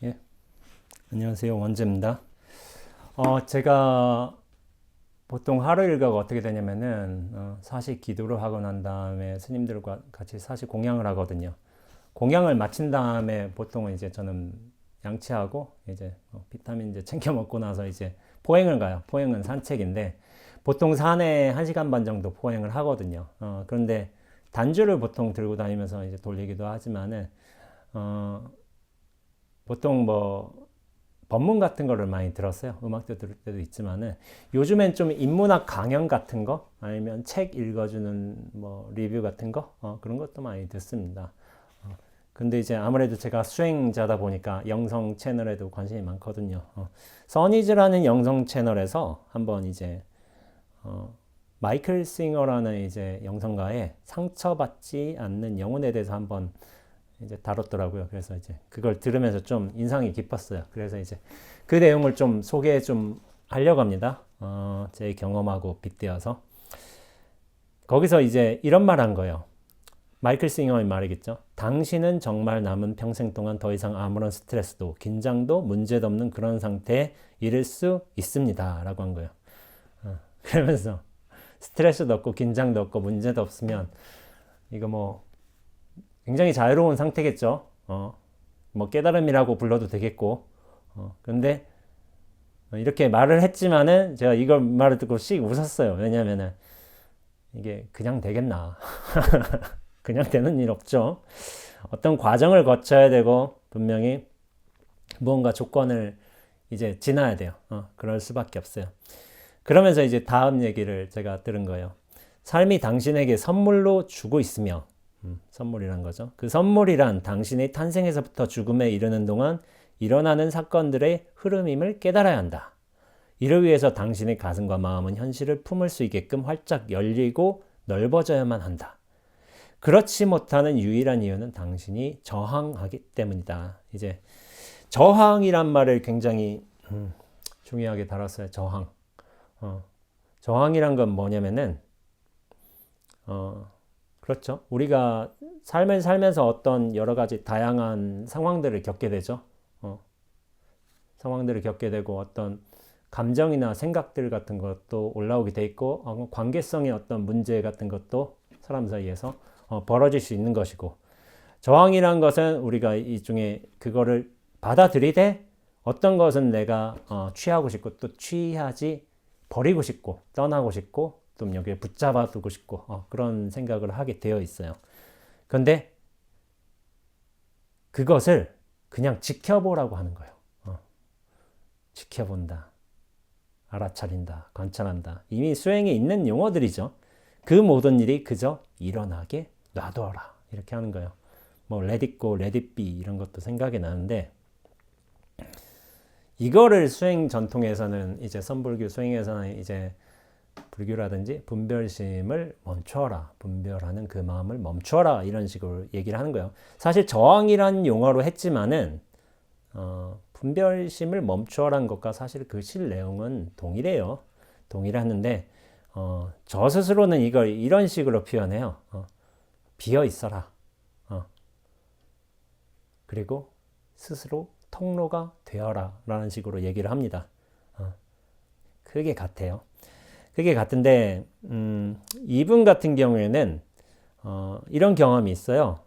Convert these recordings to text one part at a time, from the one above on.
예, 안녕하세요. 원재입니다. 제가 보통 하루 일과가 어떻게 되냐면은, 사실 기도를 하고 난 다음에 스님들과 같이 사실 공양을 하거든요. 공양을 마친 다음에 보통은 이제 저는 양치하고 이제 비타민 이제 챙겨 먹고 나서 이제 포행을 가요. 포행은 산책인데, 보통 산에 1시간 반 정도 포행을 하거든요. 그런데 단주를 보통 들고 다니면서 이제 돌리기도 하지만은, 어, 보통 뭐 법문 같은 거를 많이 들었어요. 음악도 들을 때도 있지만은 요즘엔 좀 인문학 강연 같은 거 아니면 책 읽어주는 뭐 리뷰 같은 거 그런 것도 많이 듣습니다. 근데 이제 아무래도 제가 수행자다 보니까 영성 채널에도 관심이 많거든요. 써니즈라는 영성 채널에서 한번 이제 마이클 싱어라는 이제 영성가의 상처받지 않는 영혼에 대해서 한번 이제 다뤘더라고요. 그래서 이제 그걸 들으면서 좀 인상이 깊었어요. 그래서 이제 그 내용을 좀 소개 좀 하려고 합니다. 제 경험하고 빗대어서. 거기서 이제 이런 말 한 거예요. 마이클 싱어의 말이겠죠. 당신은 정말 남은 평생 동안 더 이상 아무런 스트레스도 긴장도 문제도 없는 그런 상태에 이를 수 있습니다. 라고 한 거예요. 그러면서 스트레스도 없고 긴장도 없고 문제도 없으면 이거 뭐 굉장히 자유로운 상태겠죠. 뭐 깨달음이라고 불러도 되겠고. 근데 이렇게 말을 했지만은 제가 이걸 말을 듣고 씩 웃었어요. 왜냐면은 이게 그냥 되겠나. 그냥 되는 일 없죠. 어떤 과정을 거쳐야 되고 분명히 무언가 조건을 이제 지나야 돼요. 그럴 수밖에 없어요. 그러면서 이제 다음 얘기를 제가 들은 거예요. 삶이 당신에게 선물로 주고 있으며 선물이란 거죠. 그 선물이란 당신의 탄생에서부터 죽음에 이르는 동안 일어나는 사건들의 흐름임을 깨달아야 한다. 이를 위해서 당신의 가슴과 마음은 현실을 품을 수 있게끔 활짝 열리고 넓어져야만 한다. 그렇지 못하는 유일한 이유는 당신이 저항하기 때문이다. 이제 저항이란 말을 굉장히 중요하게 다뤘어요. 저항. 저항이란 건 뭐냐면은 그렇죠. 우리가 삶을 살면서 어떤 여러 가지 다양한 상황들을 겪게 되죠. 상황들을 겪게 되고 어떤 감정이나 생각들 같은 것도 올라오게 돼 있고 관계성의 어떤 문제 같은 것도 사람 사이에서 벌어질 수 있는 것이고 저항이란 것은 우리가 이 중에 그거를 받아들이되 어떤 것은 내가 취하고 싶고 또 취하지 버리고 싶고 떠나고 싶고 또 여기에 붙잡아 두고 싶고 그런 생각을 하게 되어 있어요. 그런데 그것을 그냥 지켜보라고 하는 거예요. 지켜본다, 알아차린다, 관찰한다. 이미 수행에 있는 용어들이죠. 그 모든 일이 그저 일어나게 놔둬라. 이렇게 하는 거예요. 뭐 let it go, let it be 이런 것도 생각이 나는데 이거를 수행 전통에서는 이제 선불교 수행에서는 이제 불교라든지 분별심을 멈춰라. 분별하는 그 마음을 멈춰라. 이런 식으로 얘기를 하는 거예요. 사실 저항이란 용어로 했지만은 분별심을 멈춰라는 것과 사실 그 실 내용은 동일해요. 동일하는데 저 스스로는 이걸 이런 식으로 표현해요. 비어 있어라. 그리고 스스로 통로가 되어라. 라는 식으로 얘기를 합니다. 그게 같아요. 그게 같은데 이분 같은 경우에는 이런 경험이 있어요.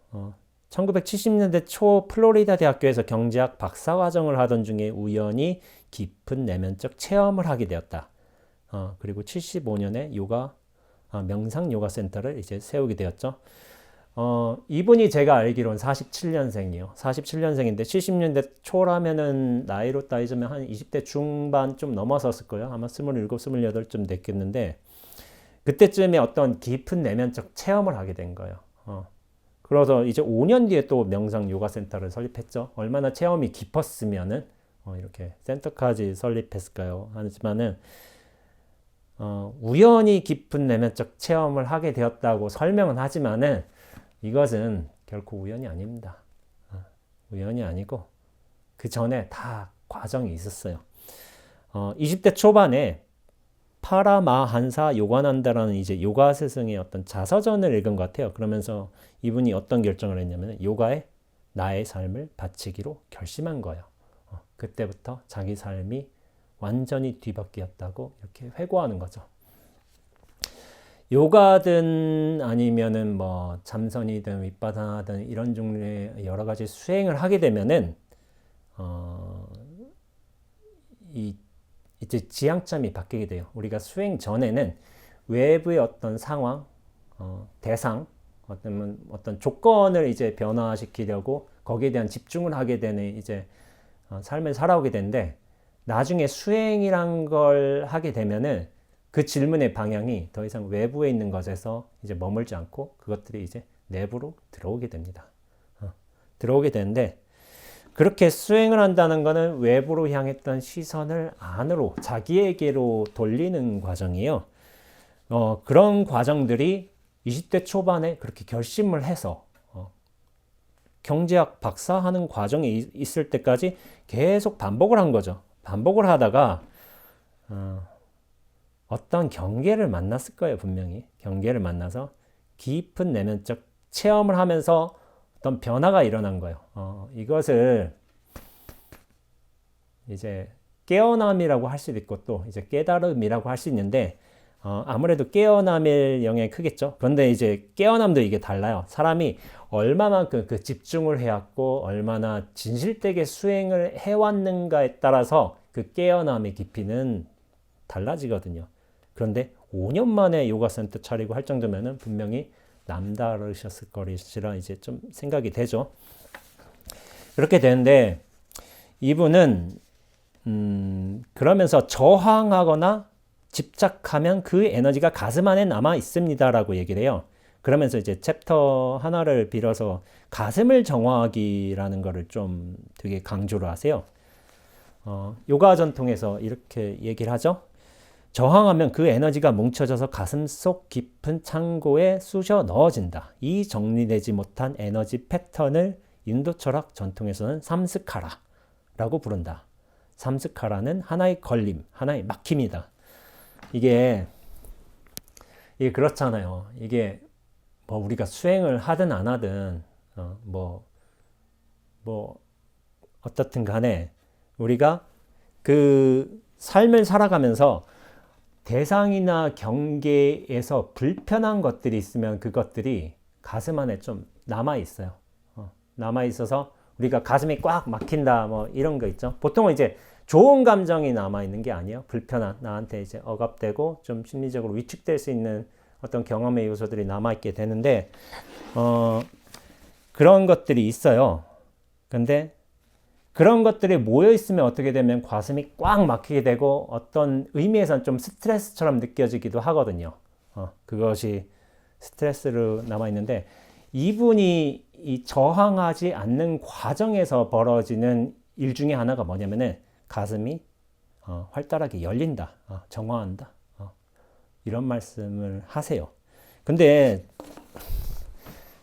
1970년대 초 플로리다 대학교에서 경제학 박사과정을 하던 중에 우연히 깊은 내면적 체험을 하게 되었다. 그리고 75년에 명상 요가 센터를 이제 세우게 되었죠. 이분이 제가 알기로는 47년생이에요. 47년생인데 70년대 초라면은 나이로 따지면 한 20대 중반 좀 넘어섰을 거예요. 아마 27, 28쯤 됐겠는데 그때쯤에 어떤 깊은 내면적 체험을 하게 된 거예요. 그래서 이제 5년 뒤에 또 명상 요가 센터를 설립했죠. 얼마나 체험이 깊었으면은 이렇게 센터까지 설립했을까요? 하지만은 우연히 깊은 내면적 체험을 하게 되었다고 설명은 하지만은 이것은 결코 우연이 아닙니다. 우연이 아니고 그 전에 다 과정이 있었어요. 20대 초반에 파라마한사 요가난다라는 이제 요가 스승의 어떤 자서전을 읽은 것 같아요. 그러면서 이분이 어떤 결정을 했냐면 요가에 나의 삶을 바치기로 결심한 거예요. 그때부터 자기 삶이 완전히 뒤바뀌었다고 이렇게 회고하는 거죠. 요가든 아니면은 뭐 잠선이든 윗바사든 이런 종류의 여러 가지 수행을 하게 되면은 이제 지향점이 바뀌게 돼요. 우리가 수행 전에는 외부의 어떤 상황, 대상, 어떤 조건을 이제 변화시키려고 거기에 대한 집중을 하게 되는 이제 삶을 살아오게 되는데, 나중에 수행이란 걸 하게 되면은 그 질문의 방향이 더 이상 외부에 있는 것에서 이제 머물지 않고 그것들이 이제 내부로 들어오게 됩니다. 들어오게 되는데, 그렇게 수행을 한다는 것은 외부로 향했던 시선을 안으로, 자기에게로 돌리는 과정이에요. 그런 과정들이 20대 초반에 그렇게 결심을 해서 경제학 박사하는 과정에 있을 때까지 계속 반복을 한 거죠. 반복을 하다가 어떤 경계를 만났을 거예요. 분명히 경계를 만나서 깊은 내면적 체험을 하면서 어떤 변화가 일어난 거예요. 이것을 이제 깨어남이라고 할 수도 있고 또 이제 깨달음이라고 할 수 있는데, 아무래도 깨어남의 영향이 크겠죠. 그런데 이제 깨어남도 이게 달라요. 사람이 얼마만큼 그 집중을 해왔고 얼마나 진실되게 수행을 해왔는가에 따라서 그 깨어남의 깊이는 달라지거든요. 그런데 5년 만에 요가 센터 차리고 할 정도면은 분명히 남다르셨을 것이라 이제 좀 생각이 되죠. 그렇게 되는데 이분은 그러면서 저항하거나 집착하면 그 에너지가 가슴 안에 남아 있습니다라고 얘기를 해요. 그러면서 이제 챕터 하나를 빌어서 가슴을 정화하기라는 거를 좀 되게 강조를 하세요. 요가 전통에서 이렇게 얘기를 하죠. 저항하면 그 에너지가 뭉쳐져서 가슴 속 깊은 창고에 쑤셔 넣어진다. 이 정리되지 못한 에너지 패턴을 인도 철학 전통에서는 삼스카라라고 부른다. 삼스카라는 하나의 걸림, 하나의 막힘이다. 이게 그렇잖아요. 이게 뭐 우리가 수행을 하든 안 하든 뭐 어떻든 간에 우리가 그 삶을 살아가면서 대상이나 경계에서 불편한 것들이 있으면 그것들이 가슴 안에 좀 남아 있어요. 남아 있어서 우리가 가슴이 꽉 막힌다 뭐 이런 거 있죠. 보통은 이제 좋은 감정이 남아 있는 게 아니에요. 불편한, 나한테 이제 억압되고 좀 심리적으로 위축될 수 있는 어떤 경험의 요소들이 남아 있게 되는데 그런 것들이 있어요. 근데 그런 것들이 모여 있으면 어떻게 되면 가슴이 꽉 막히게 되고 어떤 의미에서는 좀 스트레스처럼 느껴지기도 하거든요. 그것이 스트레스로 남아 있는데, 이분이 이 저항하지 않는 과정에서 벌어지는 일 중에 하나가 뭐냐면은 가슴이 활달하게 열린다, 정화한다, 이런 말씀을 하세요. 근데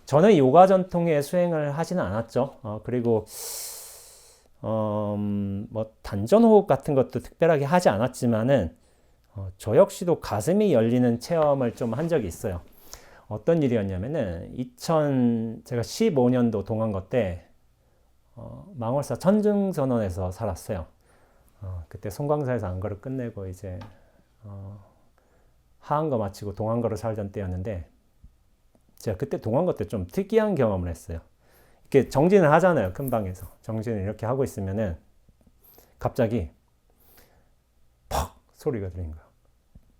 저는 요가 전통의 수행을 하지는 않았죠. 그리고 뭐 단전호흡 같은 것도 특별하게 하지 않았지만은 저 역시도 가슴이 열리는 체험을 좀 한 적이 있어요. 어떤 일이었냐면은 제가 15년도 동안거 때 망월사 천중선원에서 살았어요. 그때 송광사에서 안거를 끝내고 이제 하안거 마치고 동안거를 살던 때였는데, 제가 그때 동안거 때 좀 특이한 경험을 했어요. 이렇게 정진을 하잖아요. 큰 방에서 정진을 이렇게 하고 있으면은 갑자기 퍽 소리가 들리는 거예요.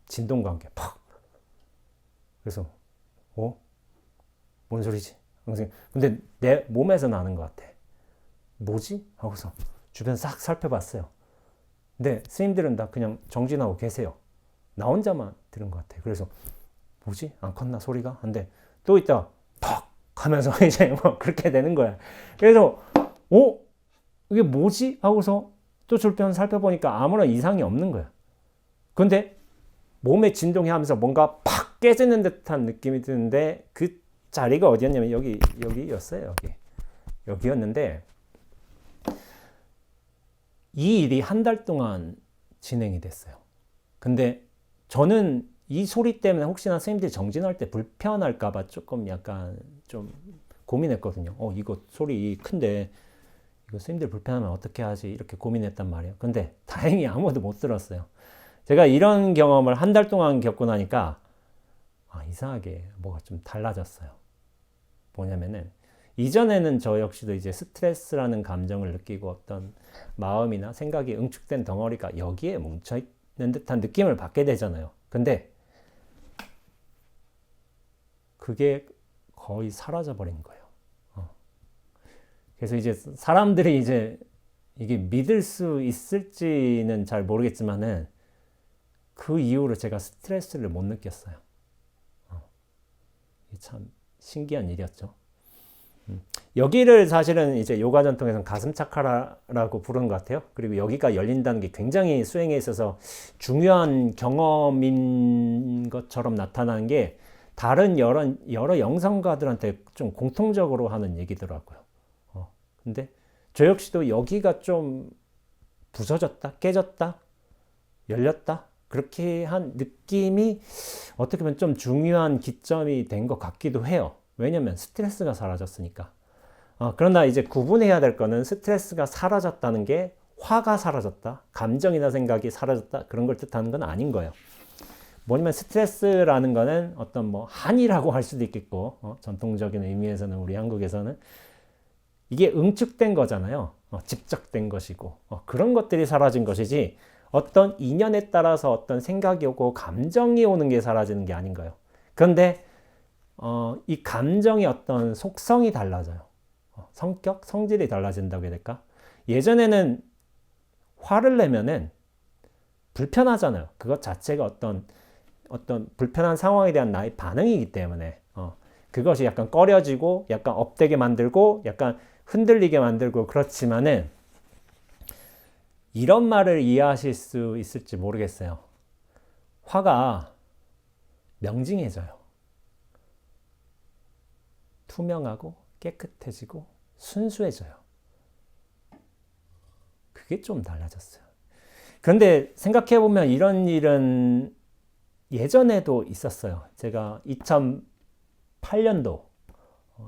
진동과 함께 퍽. 그래서 뭔 소리지? 근데 내 몸에서 나는 것 같아. 뭐지? 하고서 주변 싹 살펴봤어요. 근데 스님들은 다 그냥 정진하고 계세요. 나 혼자만 들은 것 같아. 그래서 뭐지? 안 컸나 소리가? 근데 또 있다가 퍽 하면서 이제 뭐 그렇게 되는 거야. 그래서 이게 뭐지? 하고서 또 주변 살펴보니까 아무런 이상이 없는 거야. 근데 몸에 진동이 하면서 뭔가 팍 깨지는 듯한 느낌이 드는데, 그 자리가 어디였냐면 여기였어요. 여기였는데, 이 일이 한 달 동안 진행이 됐어요. 근데 저는 이 소리 때문에 혹시나 선생님들이 정진할 때 불편할까봐 조금 약간 좀 고민했거든요. 이거 소리 큰데 이거 스님들 불편하면 어떻게 하지? 이렇게 고민했단 말이에요. 근데 다행히 아무도 못 들었어요. 제가 이런 경험을 한 달 동안 겪고 나니까 이상하게 뭐가 좀 달라졌어요. 뭐냐면은 이전에는 저 역시도 이제 스트레스라는 감정을 느끼고 어떤 마음이나 생각이 응축된 덩어리가 여기에 뭉쳐 있는 듯한 느낌을 받게 되잖아요. 근데 그게 거의 사라져 버린 거예요. 그래서 이제 사람들이 이제 이게 믿을 수 있을지는 잘 모르겠지만은 그 이후로 제가 스트레스를 못 느꼈어요. 참 신기한 일이었죠. 여기를 사실은 이제 요가 전통에서는 가슴 차크라라고 부르는 것 같아요. 그리고 여기가 열린다는 게 굉장히 수행에 있어서 중요한 경험인 것처럼 나타나는 게 다른 여러 영성가들한테 좀 공통적으로 하는 얘기더라고요. 근데 저 역시도 여기가 좀 부서졌다, 깨졌다, 열렸다 그렇게 한 느낌이 어떻게 보면 좀 중요한 기점이 된 것 같기도 해요. 왜냐면 스트레스가 사라졌으니까. 그러나 이제 구분해야 될 거는 스트레스가 사라졌다는 게 화가 사라졌다, 감정이나 생각이 사라졌다 그런 걸 뜻하는 건 아닌 거예요. 뭐냐면 스트레스라는 거는 어떤 뭐 한이라고 할 수도 있겠고 전통적인 의미에서는 우리 한국에서는 이게 응축된 거잖아요. 집적된 것이고 그런 것들이 사라진 것이지 어떤 인연에 따라서 어떤 생각이 오고 감정이 오는 게 사라지는 게 아닌 거예요. 그런데 이 감정의 어떤 속성이 달라져요. 성격, 성질이 달라진다고 해야 될까? 예전에는 화를 내면은 불편하잖아요. 그것 자체가 어떤 불편한 상황에 대한 나의 반응이기 때문에 그것이 약간 꺼려지고 약간 업되게 만들고 약간 흔들리게 만들고 그렇지만은 이런 말을 이해하실 수 있을지 모르겠어요. 화가 명징해져요. 투명하고 깨끗해지고 순수해져요. 그게 좀 달라졌어요. 그런데 생각해보면 이런 일은 예전에도 있었어요. 제가 2008년도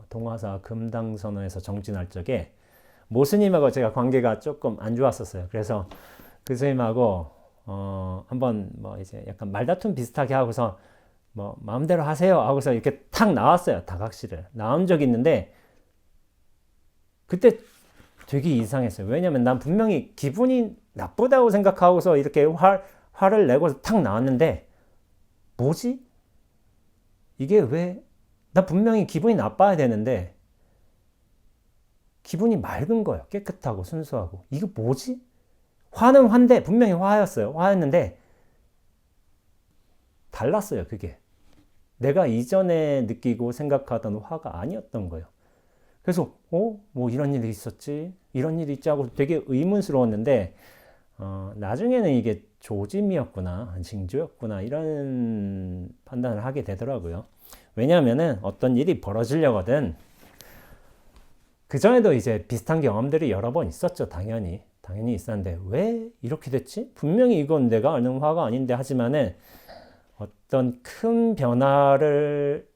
동화사 금당선언에서 정진할 적에 모 스님하고 제가 관계가 조금 안 좋았었어요. 그래서 그 스님하고 한번 뭐 이제 약간 말다툼 비슷하게 하고서 뭐 마음대로 하세요 하고서 이렇게 탁 나왔어요. 다각시를 나온 적이 있는데 그때 되게 이상했어요. 왜냐면 난 분명히 기분이 나쁘다고 생각하고서 이렇게 화를 내고 탁 나왔는데 뭐지? 이게 왜? 나 분명히 기분이 나빠야 되는데 기분이 맑은 거예요. 깨끗하고 순수하고. 이거 뭐지? 화는 화인데 분명히 화였어요. 화였는데 달랐어요. 그게. 내가 이전에 느끼고 생각하던 화가 아니었던 거예요. 그래서 뭐 이런 일이 있었지? 이런 일이 있지 하고 되게 의문스러웠는데 나중에는 이게 조짐이었구나, 징조였구나 이런 판단을 하게 되더라고요. 왜냐하면은 어떤 일이 벌어지려거든 그전에도 이제 비슷한 경험들이 여러 번 있었죠. 당연히 있었는데 왜 이렇게 됐지? 분명히 이건 내가 아는 화가 아닌데 하지만은 어떤 큰 변화를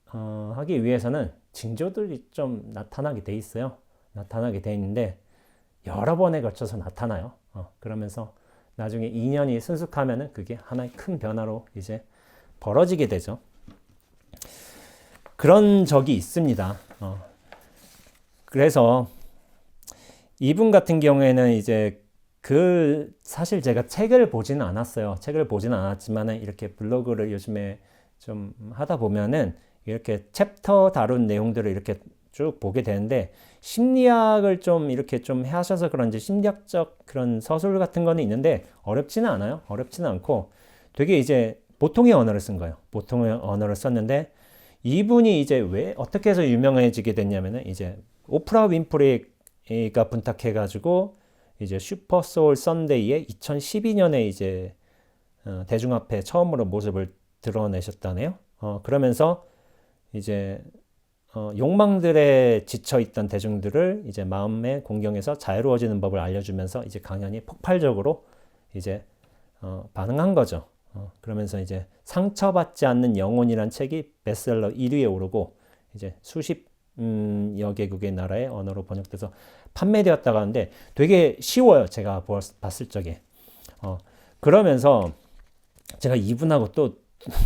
하기 위해서는 징조들이 좀 나타나게 돼 있어요. 나타나게 돼 있는데 여러 번에 걸쳐서 나타나요. 그러면서 나중에 인연이 순숙하면은 그게 하나의 큰 변화로 이제 벌어지게 되죠. 그런 적이 있습니다. 그래서 이분 같은 경우에는 이제 사실 제가 책을 보지는 않았어요. 책을 보지는 않았지만은 이렇게 블로그를 요즘에 좀 하다 보면은 이렇게 챕터 다룬 내용들을 이렇게 쭉 보게 되는데 심리학을 좀 이렇게 좀 하셔서 그런지 심리학적 그런 서술 같은 거는 있는데 어렵지는 않아요. 어렵지는 않고 되게 이제 보통의 언어를 쓴 거예요. 보통의 언어를 썼는데 이분이 이제 왜 어떻게 해서 유명해지게 됐냐면은 이제 오프라 윈프리가 분탁해가지고 이제 슈퍼 소울 선데이에 2012년에 이제 대중 앞에 처음으로 모습을 드러내셨다네요. 그러면서 이제 욕망들에 지쳐있던 대중들을 이제 마음의 공경에서 자유로워지는 법을 알려주면서 이제 강연이 폭발적으로 이제 반응한 거죠. 그러면서 이제 상처받지 않는 영혼이란 책이 베스트셀러 1위에 오르고 이제 수십 여 개국의 나라의 언어로 번역돼서 판매되었다고 하는데 되게 쉬워요. 제가 봤을 적에. 그러면서 제가 이분하고 또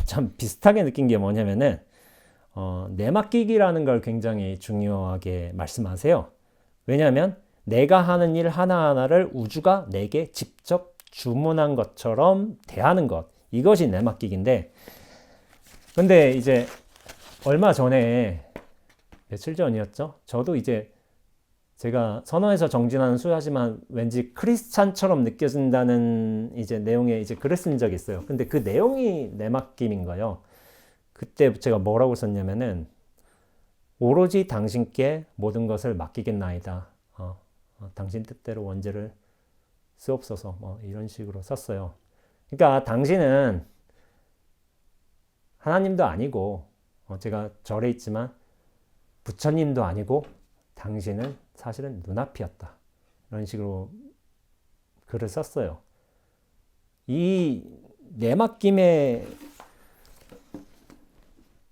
참 비슷하게 느낀 게 뭐냐면은 내맡기기라는 걸 굉장히 중요하게 말씀하세요. 왜냐하면 내가 하는 일 하나하나를 우주가 내게 직접 주문한 것처럼 대하는 것. 이것이 내맡기기인데, 근데 이제 얼마 전에, 며칠 전이었죠? 저도 이제 제가 선어에서 정진하는 수야지만 왠지 크리스찬처럼 느껴진다는 이제 내용의 이제 글을 쓴 적이 있어요. 근데 그 내용이 내맡김인 거예요. 그때 제가 뭐라고 썼냐면은 오로지 당신께 모든 것을 맡기겠나이다. 당신 뜻대로 원죄를 쓰옵소서. 뭐 이런 식으로 썼어요. 그러니까 당신은 하나님도 아니고 제가 절에 있지만 부처님도 아니고 당신은 사실은 눈앞이었다. 이런 식으로 글을 썼어요. 이 내맡김의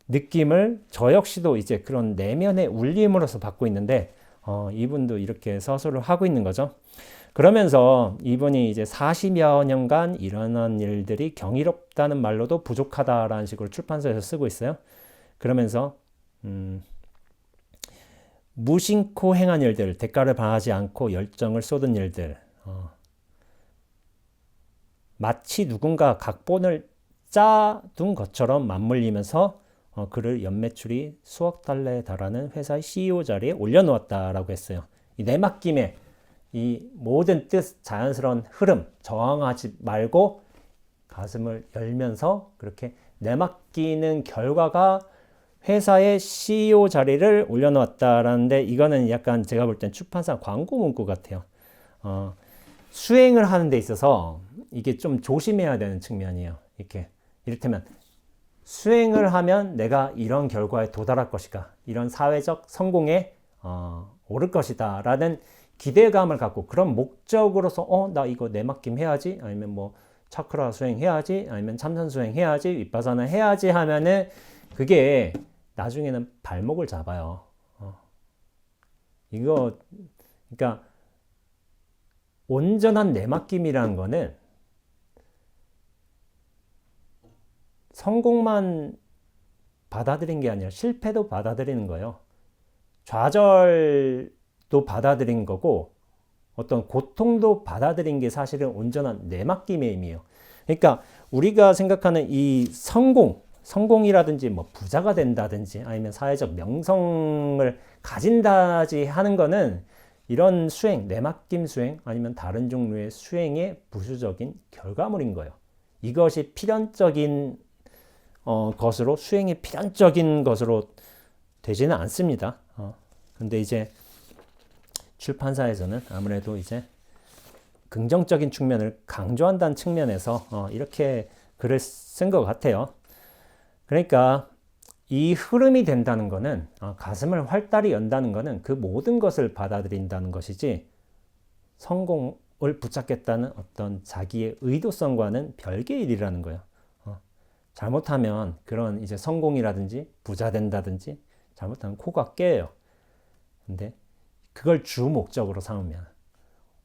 느낌을 저 역시도 이제 그런 내면의 울림으로서 받고 있는데 이분도 이렇게 서술을 하고 있는 거죠. 그러면서 이분이 이제 40여 년간 일어난 일들이 경이롭다는 말로도 부족하다라는 식으로 출판사에서 쓰고 있어요. 그러면서 무심코 행한 일들, 대가를 바라지 않고 열정을 쏟은 일들, 마치 누군가 각본을 짜둔 것처럼 맞물리면서 그를 연매출이 수억 달러에 달하는 회사의 CEO 자리에 올려놓았다라고 했어요. 이 내맡김의 이 모든 뜻, 자연스러운 흐름, 저항하지 말고 가슴을 열면서 그렇게 내맡기는 결과가 회사의 CEO 자리를 올려놓았다라는데, 이거는 약간 제가 볼 땐 출판사 광고 문구 같아요. 수행을 하는 데 있어서 이게 좀 조심해야 되는 측면이에요. 이렇게 이를테면 수행을 하면 내가 이런 결과에 도달할 것이다, 이런 사회적 성공에 오를 것이다 라는 기대감을 갖고 그런 목적으로서 나 이거 내맡김 해야지, 아니면 뭐 차크라 수행 해야지, 아니면 참선 수행 해야지, 윗바사나 해야지 하면은 그게 나중에는 발목을 잡아요. 이거 그러니까 온전한 내맡김이라는 거는 성공만 받아들인 게 아니라 실패도 받아들이는 거예요. 좌절도 받아들인 거고 어떤 고통도 받아들인 게 사실은 온전한 내맡김의 의미예요. 그러니까 우리가 생각하는 이 성공이라든지 뭐 부자가 된다든지 아니면 사회적 명성을 가진다지 하는 거는 이런 수행, 내맡김 수행 아니면 다른 종류의 수행의 부수적인 결과물인 거예요. 이것이 필연적인 것으로, 수행이 필연적인 것으로 되지는 않습니다. 근데 이제 출판사에서는 아무래도 이제 긍정적인 측면을 강조한다는 측면에서 이렇게 글을 쓴 것 같아요. 그러니까 이 흐름이 된다는 것은 가슴을 활달히 연다는 것은 그 모든 것을 받아들인다는 것이지 성공을 붙잡겠다는 어떤 자기의 의도성과는 별개의 일이라는 거예요. 잘못하면 그런 이제 성공이라든지 부자 된다든지 잘못하면 코가 깨요. 근데 그걸 주 목적으로 삼으면,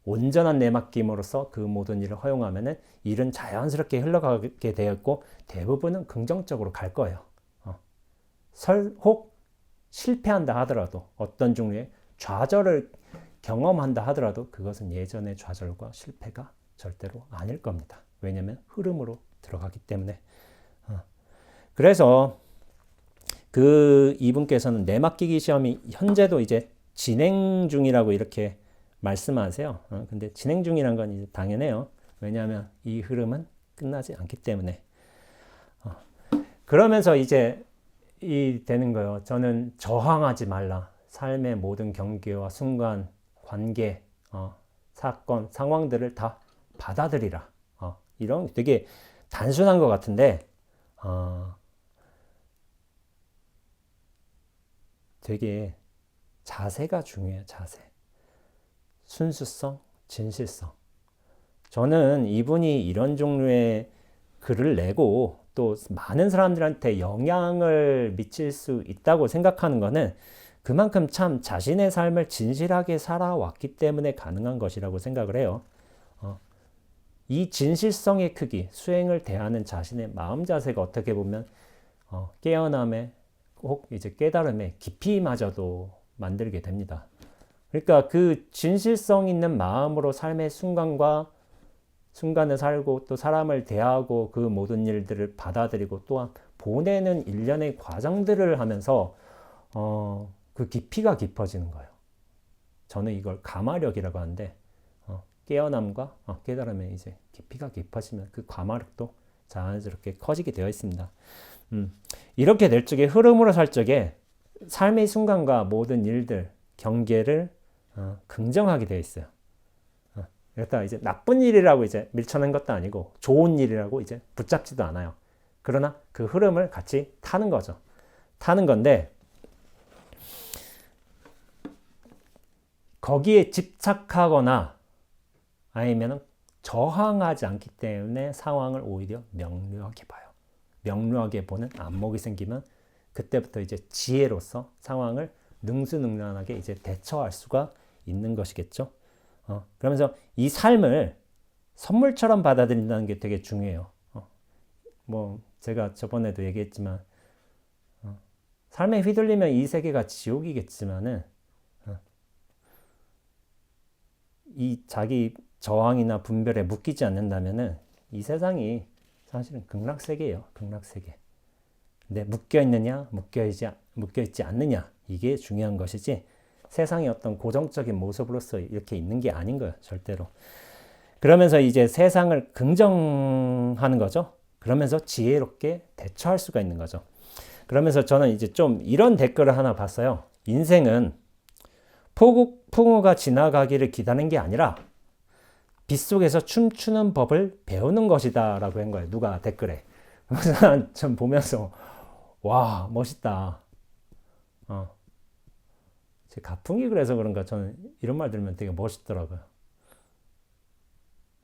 온전한 내맡김으로써 그 모든 일을 허용하면은 일은 자연스럽게 흘러가게 되었고 대부분은 긍정적으로 갈 거예요. 혹 실패한다 하더라도, 어떤 종류의 좌절을 경험한다 하더라도 그것은 예전의 좌절과 실패가 절대로 아닐 겁니다. 왜냐하면 흐름으로 들어가기 때문에. 그래서 그 이분께서는 내맡기기 시험이 현재도 이제 진행 중이라고 이렇게 말씀하세요. 근데 진행 중이란 건 이제 당연해요. 왜냐하면 이 흐름은 끝나지 않기 때문에. 그러면서 이제 이 되는 거예요. 저는 저항하지 말라. 삶의 모든 경계와 순간, 관계, 사건, 상황들을 다 받아들이라. 이런 되게 단순한 것 같은데 되게 자세가 중요해요. 자세. 순수성, 진실성. 저는 이분이 이런 종류의 글을 내고 또 많은 사람들한테 영향을 미칠 수 있다고 생각하는 거는 그만큼 참 자신의 삶을 진실하게 살아왔기 때문에 가능한 것이라고 생각을 해요. 이 진실성의 크기, 수행을 대하는 자신의 마음 자세가 어떻게 보면 깨어남의 혹 이제 깨달음의 깊이마저도 만들게 됩니다. 그러니까 그 진실성 있는 마음으로 삶의 순간을 살고 또 사람을 대하고 그 모든 일들을 받아들이고 또한 보내는 일련의 과정들을 하면서 그 깊이가 깊어지는 거예요. 저는 이걸 가마력이라고 하는데 깨어남과 깨달음의 이제 깊이가 깊어지면 그 가마력도 자연스럽게 커지게 되어 있습니다. 이렇게 될 적에 흐름으로 살 적에 삶의 순간과 모든 일들 경계를 긍정하게 되어 있어요. 그러다 이제 나쁜 일이라고 이제 밀쳐낸 것도 아니고 좋은 일이라고 이제 붙잡지도 않아요. 그러나 그 흐름을 같이 타는 거죠. 타는 건데 거기에 집착하거나 아니면 저항하지 않기 때문에 상황을 오히려 명료하게 봐요. 명료하게 보는 안목이 생기면 그때부터 이제 지혜로서 상황을 능수능란하게 이제 대처할 수가 있는 것이겠죠. 그러면서 이 삶을 선물처럼 받아들인다는 게 되게 중요해요. 뭐 제가 저번에도 얘기했지만 삶에 휘둘리면 이 세계가 지옥이겠지만은 이 자기 저항이나 분별에 묶이지 않는다면은 이 세상이 사실은 극락세계예요. 극락세계. 근데 묶여있느냐 묶여있지 않느냐 이게 중요한 것이지 세상의 어떤 고정적인 모습으로서 이렇게 있는 게 아닌 거예요. 절대로. 그러면서 이제 세상을 긍정하는 거죠. 그러면서 지혜롭게 대처할 수가 있는 거죠. 그러면서 저는 이제 좀 이런 댓글을 하나 봤어요. 인생은 풍우가 지나가기를 기다리는 게 아니라 빗속에서 춤추는 법을 배우는 것이다 라고 한 거예요. 누가 댓글에. 그래서 전 보면서 와 멋있다. 제 가풍이 그래서 그런가 저는 이런 말 들으면 되게 멋있더라고요.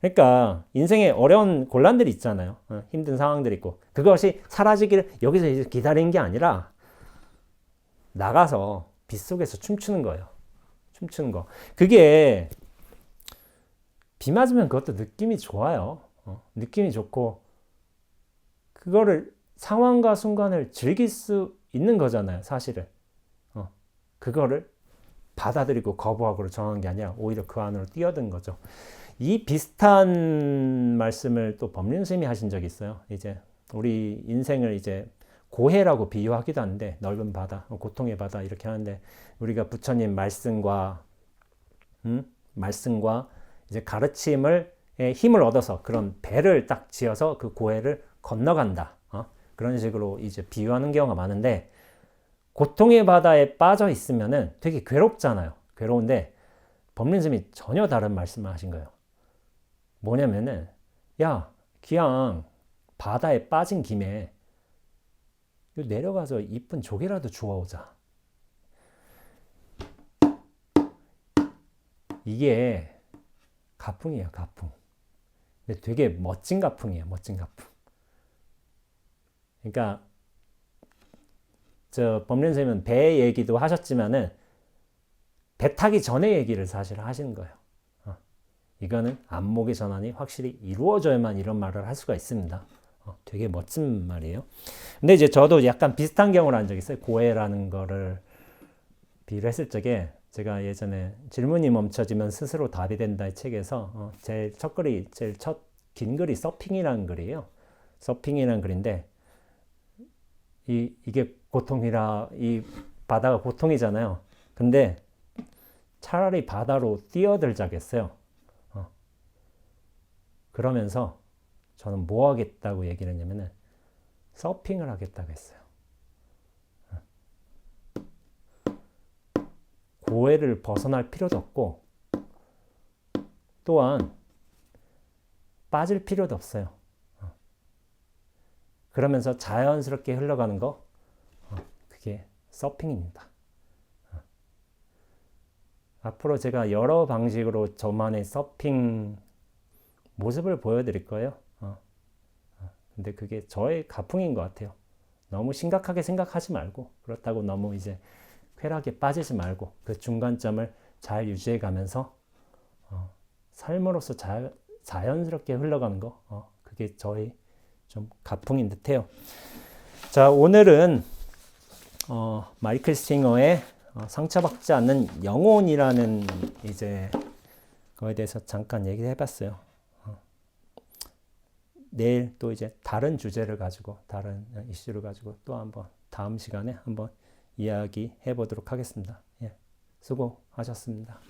그러니까 인생에 어려운 곤란들이 있잖아요. 힘든 상황들이 있고 그것이 사라지기를 여기서 이제 기다리는 게 아니라 나가서 빗속에서 춤추는 거예요. 춤추는 거. 그게 비 맞으면 그것도 느낌이 좋아요. 느낌이 좋고 그거를 상황과 순간을 즐길 수 있는 거잖아요. 사실은. 그거를 받아들이고 거부하고 정한 게 아니라 오히려 그 안으로 뛰어든 거죠. 이 비슷한 말씀을 또 법륜 스님이 하신 적이 있어요. 이제 우리 인생을 이제 고해라고 비유하기도 하는데 넓은 바다, 고통의 바다 이렇게 하는데 우리가 부처님 말씀과 이제 가르침을 힘을 얻어서 그런 배를 딱 지어서 그 고해를 건너간다. 그런 식으로 이제 비유하는 경우가 많은데 고통의 바다에 빠져 있으면은 되게 괴롭잖아요. 괴로운데 법륜 스님이 전혀 다른 말씀을 하신 거예요. 뭐냐면은 야 그냥 바다에 빠진 김에 내려가서 이쁜 조개라도 주워오자. 이게 가풍이에요. 가풍. 근데 되게 멋진 가풍이에요. 멋진 가풍. 그러니까 저 법륜 선생님은 배 얘기도 하셨지만은 배 타기 전에 얘기를 사실 하시는 거예요. 이거는 안목의 전환이 확실히 이루어져야만 이런 말을 할 수가 있습니다. 되게 멋진 말이에요. 근데 이제 저도 약간 비슷한 경우를 한 적이 있어요. 고해라는 거를 비유를 했을 적에 제가 예전에 질문이 멈춰지면 스스로 답이 된다 이 책에서 제일 첫 긴 글이 서핑이라는 글이에요. 서핑이라는 글인데 이게 고통이라 이 바다가 고통이잖아요. 근데 차라리 바다로 뛰어들자겠어요. 그러면서 저는 뭐 하겠다고 얘기를 했냐면은 서핑을 하겠다고 했어요. 고해를 벗어날 필요도 없고 또한 빠질 필요도 없어요. 그러면서 자연스럽게 흘러가는 거 그게 서핑입니다. 앞으로 제가 여러 방식으로 저만의 서핑 모습을 보여드릴 거예요. 근데 그게 저의 가풍인 것 같아요. 너무 심각하게 생각하지 말고 그렇다고 너무 이제 쾌락에 빠지지 말고 그 중간점을 잘 유지해 가면서 삶으로서 자연스럽게 흘러가는 거, 그게 저희 좀 가풍인 듯해요. 자, 오늘은 마이클 싱어의 상처받지 않는 영혼이라는 이제 거에 대해서 잠깐 얘기를 해봤어요. 내일 또 이제 다른 주제를 가지고 다른 이슈를 가지고 또 한번 다음 시간에 한번 이야기해 보도록 하겠습니다. 예, 수고하셨습니다.